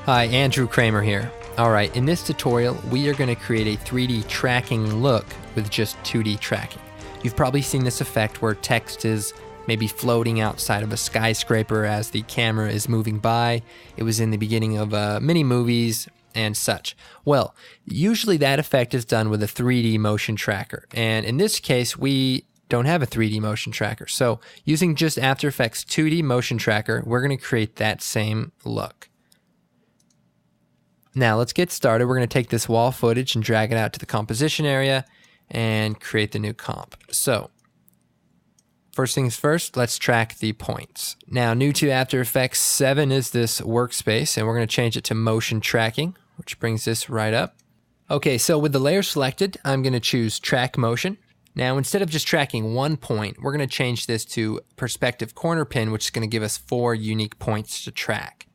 Hi, Andrew Kramer here. Alright, in this tutorial, we are going to create a 3D tracking look with just 2D tracking. You've probably seen this effect where text is maybe floating outside of a skyscraper as the camera is moving by. It was in the beginning of many movies and such. Well, usually that effect is done with a 3D motion tracker, and in this case, we don't have a 3D motion tracker. So using just After Effects 2D motion tracker, we're going to create that same look. Now let's get started. We're going to take this wall footage and drag it out to the composition area and create the new comp. So first things first, let's track the points. Now new to After Effects 7 is this workspace, and we're going to change it to motion tracking, which brings this right up. Okay, so with the layer selected, I'm going to choose track motion. Now instead of just tracking one point, we're going to change this to perspective corner pin, which is going to give us 4 unique points to track.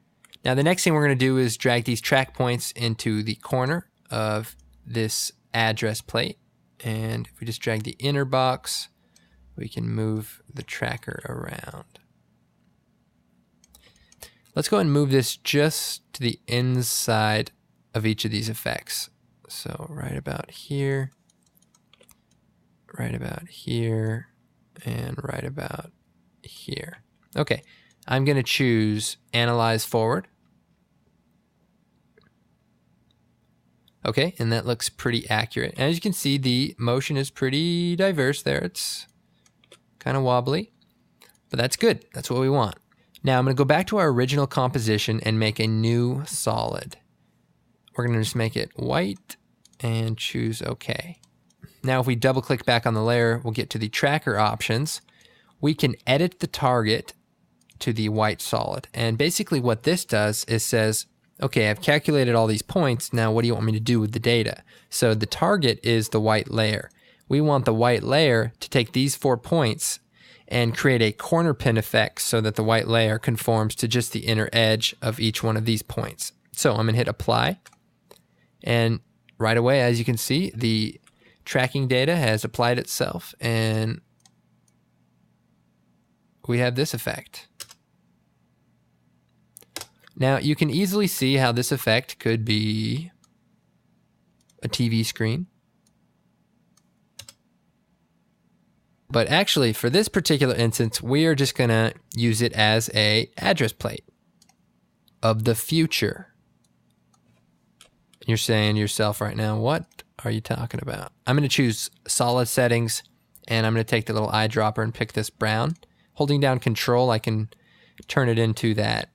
Now the next thing we're going to do is drag these track points into the corner of this address plate. And if we just drag the inner box, we can move the tracker around. Let's go ahead and move this just to the inside of each of these effects. So right about here, and right about here. Okay, I'm going to choose Analyze Forward. Okay, and that looks pretty accurate. And as you can see, the motion is pretty diverse there. It's kind of wobbly, but that's good. That's what we want. Now I'm going to go back to our original composition and make a new solid. We're going to just make it white and choose OK. Now if we double click back on the layer, we'll get to the tracker options. We can edit the target to the white solid. And basically what this does is says, okay, I've calculated all these points. Now what do you want me to do with the data? So the target is the white layer. We want the white layer to take these 4 points and create a corner pin effect so that the white layer conforms to just the inner edge of each one of these points. So I'm going to hit apply. And right away, as you can see, the tracking data has applied itself and we have this effect. Now you can easily see how this effect could be a TV screen. But actually for this particular instance, we are just going to use it as an address plate of the future. You're saying to yourself right now, what are you talking about? I'm going to choose solid settings, and I'm going to take the little eyedropper and pick this brown. Holding down Control, I can turn it into that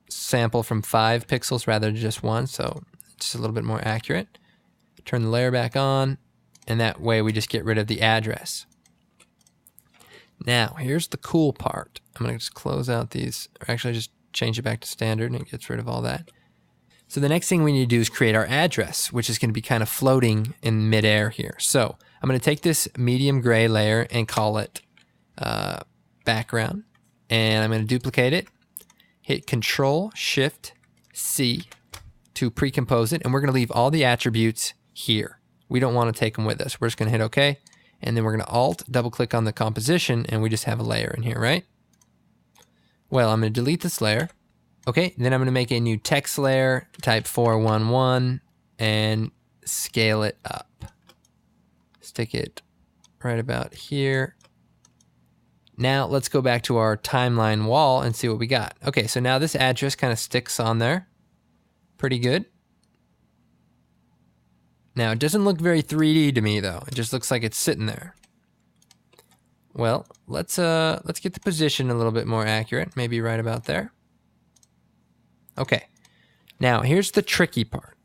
sample from 5 pixels rather than just 1, so it's a little bit more accurate. Turn the layer back on, and that way we just get rid of the address. Now, here's the cool part. I'm going to just close out these, or actually just change it back to standard, and it gets rid of all that. So the next thing we need to do is create our address, which is going to be kind of floating in midair here. So I'm going to take this medium gray layer and call it background, and I'm going to duplicate it, hit Control-Shift-C to pre-compose it, and we're going to leave all the attributes here. We don't want to take them with us. We're just going to hit OK, and then we're going to Alt, double-click on the composition, and we just have a layer in here, right? Well, I'm going to delete this layer. Okay, then I'm going to make a new text layer, type 411, and scale it up. Stick it right about here. Now let's go back to our timeline wall and see what we got. Okay, so now this address kind of sticks on there. Pretty good. Now it doesn't look very 3D to me though. It just looks like it's sitting there. Well, let's get the position a little bit more accurate, maybe right about there. Okay, now here's the tricky part.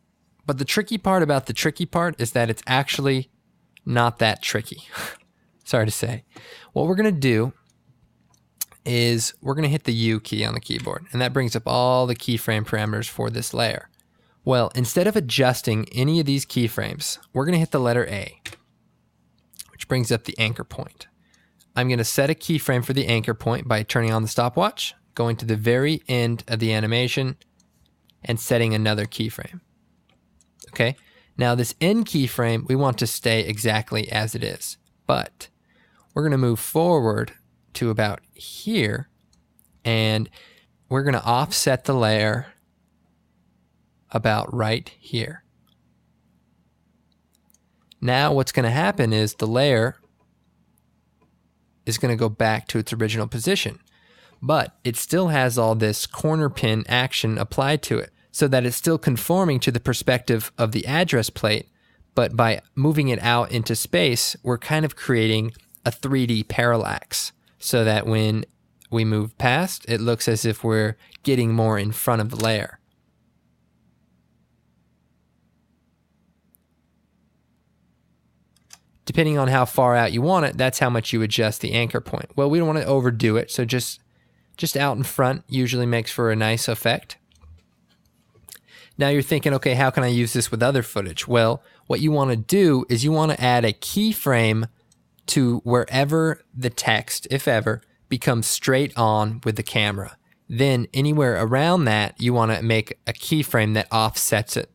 But the tricky part about the tricky part is that it's actually not that tricky. Sorry to say. What we're going to do is we're going to hit the U key on the keyboard, and that brings up all the keyframe parameters for this layer. Well, instead of adjusting any of these keyframes, we're going to hit the letter A, which brings up the anchor point. I'm going to set a keyframe for the anchor point by turning on the stopwatch, going to the very end of the animation, and setting another keyframe. Okay, now this end keyframe, we want to stay exactly as it is, but we're going to move forward to about here, and we're going to offset the layer about right here. Now what's going to happen is the layer is going to go back to its original position, but it still has all this corner pin action applied to it so that it's still conforming to the perspective of the address plate, but by moving it out into space, we're kind of creating a 3D parallax so that when we move past, it looks as if we're getting more in front of the layer. Depending on how far out you want it, that's how much you adjust the anchor point. Well, we don't want to overdo it, so just out in front usually makes for a nice effect. Now you're thinking, okay, how can I use this with other footage? Well, what you want to do is you want to add a keyframe to wherever the text, if ever, becomes straight on with the camera. Then anywhere around that, you want to make a keyframe that offsets it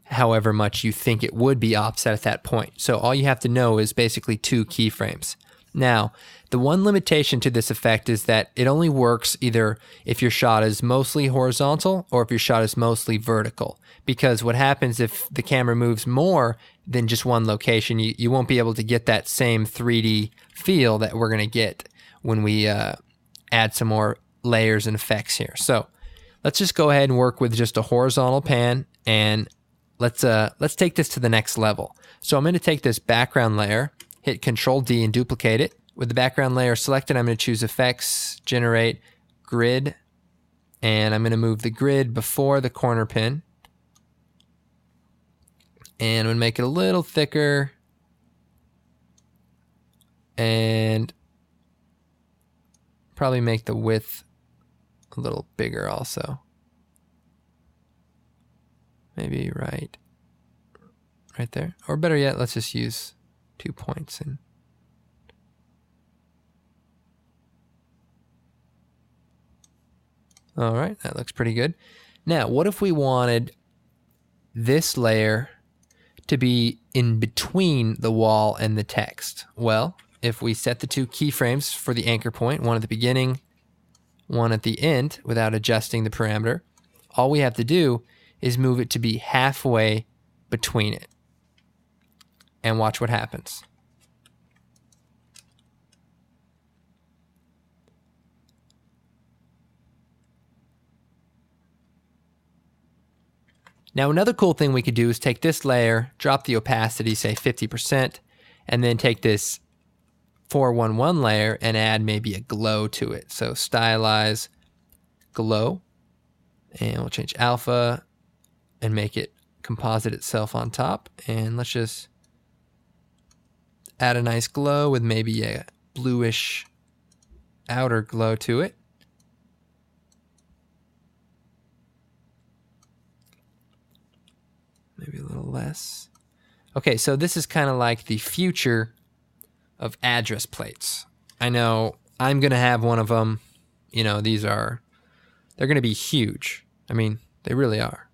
however much you think it would be offset at that point. So all you have to know is basically 2 keyframes. Now, the one limitation to this effect is that it only works either if your shot is mostly horizontal or if your shot is mostly vertical. Because what happens if the camera moves more than just one location, you won't be able to get that same 3D feel that we're going to get when we add some more layers and effects here. So let's just go ahead and work with just a horizontal pan, and let's take this to the next level. So I'm going to take this background layer, hit Control D and duplicate it. With the background layer selected, I'm going to choose Effects, Generate, Grid, and I'm going to move the grid before the corner pin. And I'm going to make it a little thicker and probably make the width a little bigger also. Maybe right there. Or better yet, let's just use 2 points. And all right, that looks pretty good. Now, what if we wanted this layer to be in between the wall and the text? Well, if we set the 2 keyframes for the anchor point, one at the beginning, one at the end, without adjusting the parameter, all we have to do is move it to be halfway between it. And watch what happens. Now another cool thing we could do is take this layer, drop the opacity, say 50%, and then take this 411 layer and add maybe a glow to it. So stylize glow, and we'll change alpha and make it composite itself on top. And let's just add a nice glow with maybe a bluish outer glow to it. Maybe a little less. Okay, so this is kind of like the future of address plates. I know I'm going to have one of them. You know, they're going to be huge. I mean, they really are.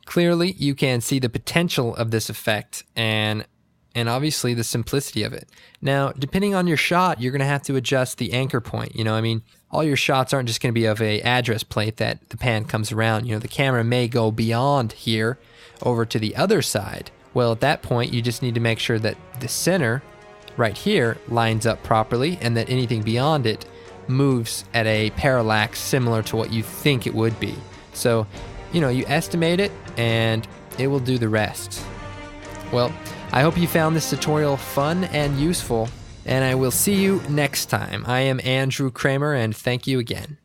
Clearly, you can see the potential of this effect and obviously the simplicity of it. Now, depending on your shot, you're going to have to adjust the anchor point. You know, I mean, all your shots aren't just going to be of a address plate that the pan comes around. You know, the camera may go beyond here over to the other side. Well, at that point, you just need to make sure that the center right here lines up properly and that anything beyond it moves at a parallax similar to what you think it would be. So, you know, you estimate it and it will do the rest. Well, I hope you found this tutorial fun and useful, and I will see you next time. I am Andrew Kramer, and thank you again.